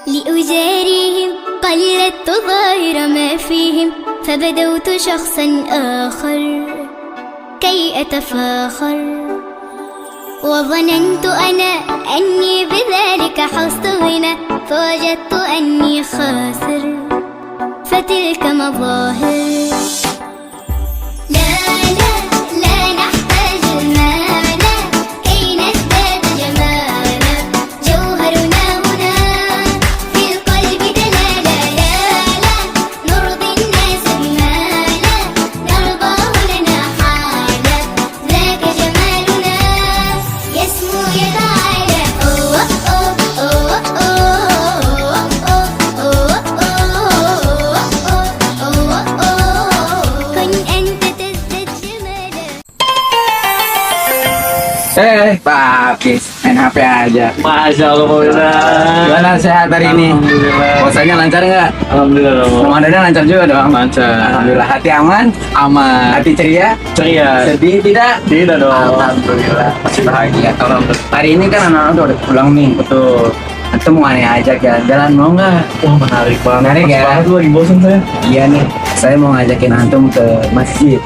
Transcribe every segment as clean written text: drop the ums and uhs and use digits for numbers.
لأجاريهم قلدت ظاهر ما فيهم فبدوت شخصا آخر كي أتفاخر وظننت أنا أني بذلك حصت غنى فوجدت أني خاسر فتلك مظاهر لا لا لا نحتاج المال كي نزداد جمالا جوهرنا هنا في القلب دلالا لا لا نرضي الناس بما لا نرضاه لنا حالا ذاك جمالنا يسمو يتعالى أوه أوه أوه أوه أوه أوه أوه كن أنت تزداد جمالا. Papis, main HP aja. Masya Allah, Pak Ustaz. Gimana sehat hari ini? Alhamdulillah. Puasanya lancar nggak? Alhamdulillah, Pak. Ramadannya lancar juga dong? Lancar. Alhamdulillah. Hati aman? Aman. Hati ceria? Ceria. Sedih tidak? Tidak dong. Alhamdulillah. Masih bahagia. Hari ini kan anak-anak udah pulang nih. Betul. Atau mau aneh ajak jalan-jalan, mau nggak? Wah, menarik banget. Menarik Pas ya? banget, lagi bosan saya. Iya nih, saya mau ngajakin antum ke masjid.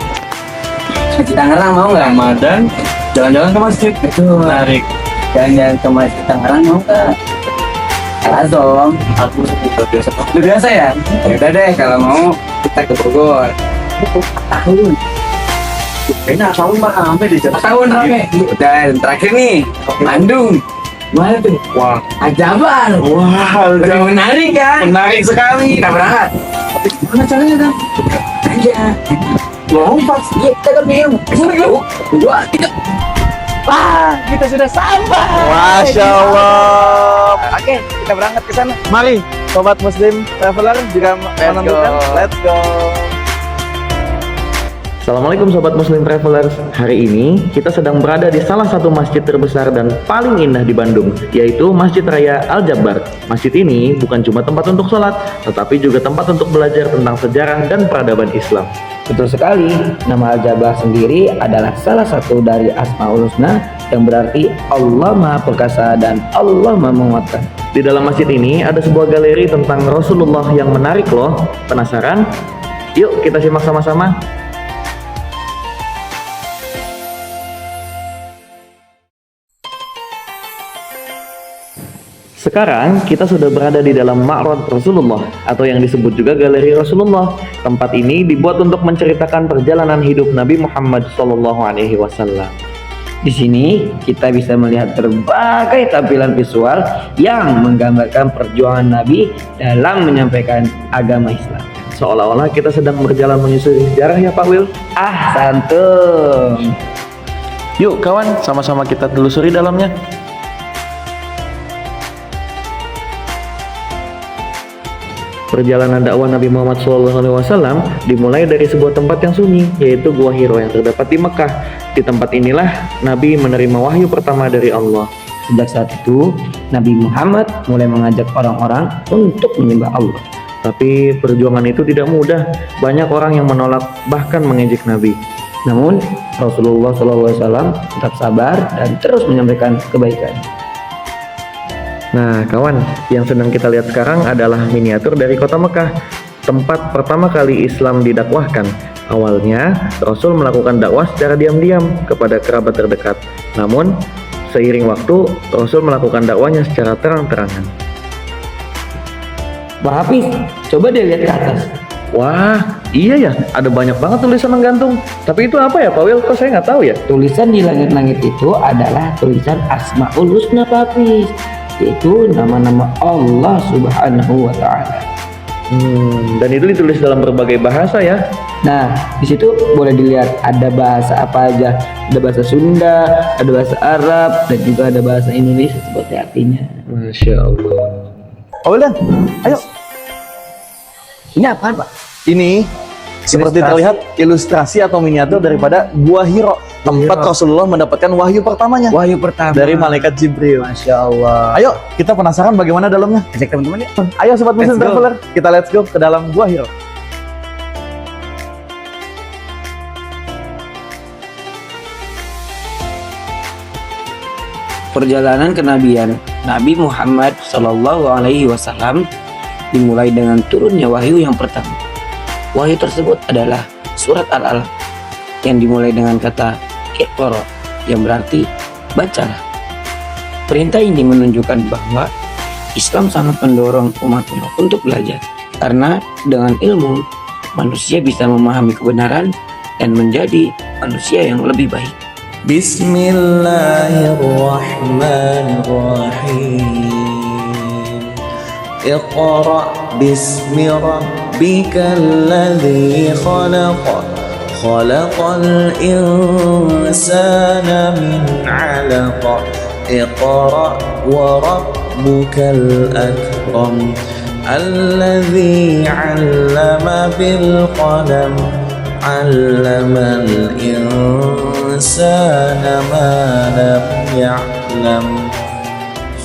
Masjid Tangerang mau nggak? Ramadan, jalan-jalan ke masjid. Betul. Menarik. Jalan-jalan ke masjid Tangerang mau nggak? Azom. Aku sudah biasa. Lu biasa ya? Ya udah deh, kalau mau kita ke Bogor. Tahun. Kayaknya asal mah rame di jalan. Tahun rame. Dan terakhir nih, Bandung. Gimana tuh? Wah. Ajabar. Wah, Lebih menarik kan? menarik sekali. Kita berangkat. Tapi gimana caranya kan? Aja. Lompat. Iya, kita kan bingung. Satu, dua, tiga. Wah, kita sudah sampai. Masya Allah. Oke, kita berangkat ke sana. Mari, sobat Muslim Traveler jika menentukan, let's go. Assalamualaikum Sobat Muslim Travelers. Hari ini kita sedang berada di salah satu masjid terbesar dan paling indah di Bandung, yaitu Masjid Raya Al-Jabar. Masjid ini bukan cuma tempat untuk sholat, tetapi juga tempat untuk belajar tentang sejarah dan peradaban Islam. Betul sekali, nama Al-Jabar sendiri adalah salah satu dari Asmaul Husna yang berarti Allah Maha Perkasa dan Allah Maha Menguatkan. Di dalam masjid ini ada sebuah galeri tentang Rasulullah yang menarik loh. Penasaran? Yuk kita simak sama-sama. Sekarang kita sudah berada di dalam Ma'rad Rasulullah atau yang disebut juga Galeri Rasulullah. Tempat ini dibuat untuk menceritakan perjalanan hidup Nabi Muhammad SAW. Di sini kita bisa melihat berbagai tampilan visual yang menggambarkan perjuangan Nabi dalam menyampaikan agama Islam. Seolah-olah kita sedang berjalan menyusuri sejarah ya Pak Wil. Santum. Yuk kawan, sama-sama kita telusuri dalamnya. Perjalanan dakwah Nabi Muhammad SAW dimulai dari sebuah tempat yang sunyi, yaitu Gua Hiro yang terdapat di Mekah. Di tempat inilah Nabi menerima wahyu pertama dari Allah. Sejak saat itu, Nabi Muhammad mulai mengajak orang-orang untuk menyembah Allah. Tapi perjuangan itu tidak mudah. Banyak orang yang menolak, bahkan mengejek Nabi. Namun, Rasulullah SAW tetap sabar dan terus menyampaikan kebaikan. Nah kawan, yang sedang kita lihat sekarang adalah miniatur dari kota Mekah, tempat pertama kali Islam didakwahkan. Awalnya Rasul melakukan dakwah secara diam-diam kepada kerabat terdekat. Namun seiring waktu Rasul melakukan dakwahnya secara terang-terangan. Pak Hafiz, coba deh lihat ke atas. Wah, iya ya, ada banyak banget tulisan menggantung. Tapi itu apa ya Pak Wil? Kok saya nggak tahu ya? Tulisan di langit-langit itu adalah tulisan Asmaul Husna Pak Hafiz, yaitu nama-nama Allah Subhanahu wa Ta'ala. Dan itu ditulis dalam berbagai bahasa ya. Nah, di situ boleh dilihat ada bahasa apa aja. Ada bahasa Sunda, ada bahasa Arab, dan juga ada bahasa Indonesia seperti artinya. Masya Allah. Oh udah, ayo. Ini apaan Pak? Ini seperti terlihat ilustrasi atau miniatur daripada Gua Hiro, tempat Rasulullah mendapatkan wahyu pertamanya Wahyu pertama dari malaikat Jibril. Masya Allah. Ayo, kita penasaran bagaimana dalamnya? Ajak teman-teman ya. Ayo sobat Muslim Let's go. Traveler, kita let's go ke dalam Gua Hiro. Perjalanan kenabian Nabi Muhammad Shallallahu Alaihi Wasallam dimulai dengan turunnya wahyu yang pertama. Wahyu tersebut adalah surat Al-Alaq yang dimulai dengan kata Iqra yang berarti bacalah. Perintah ini menunjukkan bahwa Islam sangat mendorong umatnya untuk belajar, karena dengan ilmu manusia bisa memahami kebenaran dan menjadi manusia yang lebih baik. Bismillahirrahmanirrahim. Iqra bismi rabbikal ladzi khalaq. Khalaqal insana min 'alaq. Iqra wa rabbukal akram. Alladzi 'allama bil qalam. 'Allamal insana ma lam ya'lam.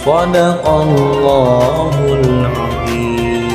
Shadaqallahul 'azim.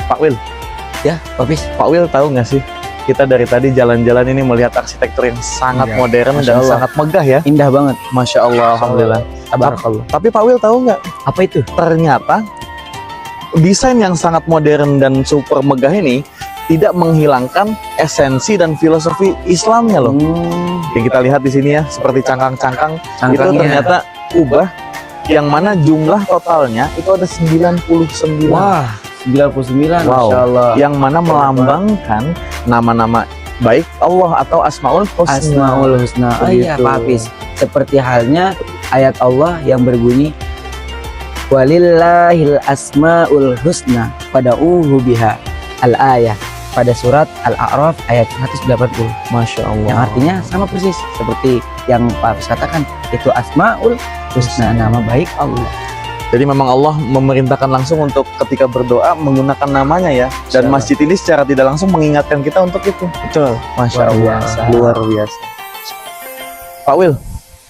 Pak Wil, Ya, Papis. Pak Wil tahu nggak sih? Kita dari tadi jalan-jalan ini melihat arsitektur yang sangat Iya, modern Masya dan Allah. sangat megah ya. Indah banget. Masya Allah, alhamdulillah. Tabarakallah. Tapi Pak Wil tahu nggak? Apa itu? Ternyata desain yang sangat modern dan super megah ini tidak menghilangkan esensi dan filosofi Islamnya loh. Yang kita lihat di sini ya, seperti cangkang-cangkang itu Cangkangnya. ternyata ubah, yang mana jumlah totalnya itu ada 99. Wah, 99. Wow. Masya Allah. Yang mana melambangkan nama-nama baik Allah atau Asmaul Husna. Asmaul Husna. Oh iya, Begitu. Pak Hafiz. Seperti halnya ayat Allah yang berbunyi Walillahil asmaul husna fad'uhu biha. Al-ayah pada surat Al-A'raf ayat 180. Masya Allah. Yang artinya sama persis seperti yang Pak Hafiz katakan, itu Asmaul Husna, nama baik Allah. Jadi memang Allah memerintahkan langsung untuk ketika berdoa menggunakan namanya ya. Dan Masya Allah. masjid ini secara tidak langsung mengingatkan kita untuk itu. Betul. Masya Luar Allah. biasa. Luar biasa. Pak Wil,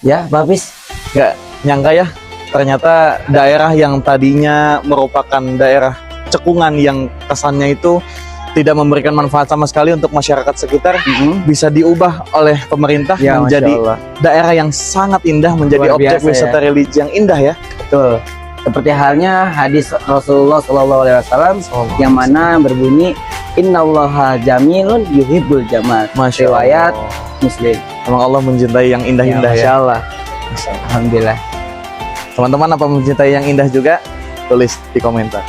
Ya, Pak Hafiz. nggak nyangka ya, ternyata daerah yang tadinya merupakan daerah cekungan yang kesannya itu tidak memberikan manfaat sama sekali untuk masyarakat sekitar, bisa diubah oleh pemerintah Ya, Masya menjadi Allah. daerah yang sangat indah, menjadi Luar objek biasa wisata religi yang indah ya. Betul. Seperti halnya hadis Rasulullah SAW yang mana berbunyi Innallaha jamilun yuhibbul jamal. Masya Riwayat Allah. Muslim. Memang Allah mencintai yang indah-indah Masya ya. Allah. Alhamdulillah. Teman-teman apa mencintai yang indah juga? Tulis di komentar.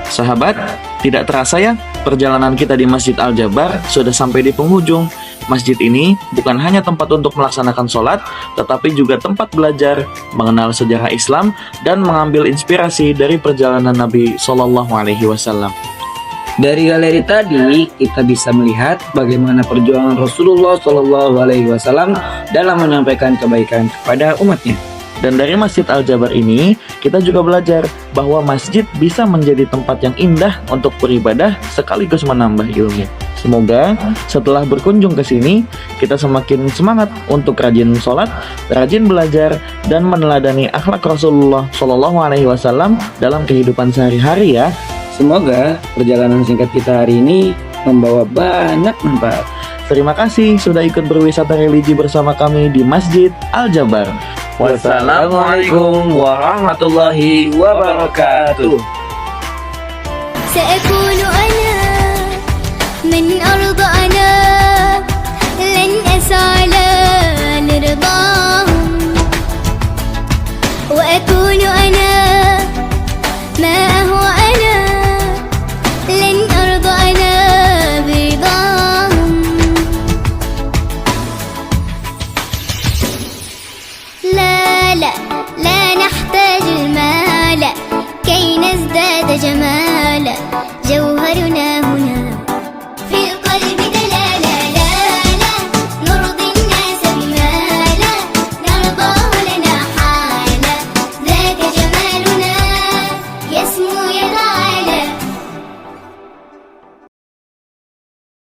Sahabat, tidak terasa ya, perjalanan kita di Masjid Al-Jabar sudah sampai di penghujung. Masjid ini bukan hanya tempat untuk melaksanakan sholat, tetapi juga tempat belajar, mengenal sejarah Islam, dan mengambil inspirasi dari perjalanan Nabi Shallallahu Alaihi Wasallam. Dari galeri tadi kita bisa melihat bagaimana perjuangan Rasulullah Shallallahu Alaihi Wasallam dalam menyampaikan kebaikan kepada umatnya. Dan dari Masjid Al-Jabar ini, kita juga belajar bahwa masjid bisa menjadi tempat yang indah untuk beribadah sekaligus menambah ilmu. Semoga setelah berkunjung ke sini, kita semakin semangat untuk rajin sholat, rajin belajar, dan meneladani akhlak Rasulullah Shallallahu Alaihi Wasallam dalam kehidupan sehari-hari ya. Semoga perjalanan singkat kita hari ini membawa banyak manfaat. Terima kasih sudah ikut berwisata religi bersama kami di Masjid Al-Jabar. Wassalamualaikum warahmatullahi wabarakatuh. سأكون أنا من أرضى أنا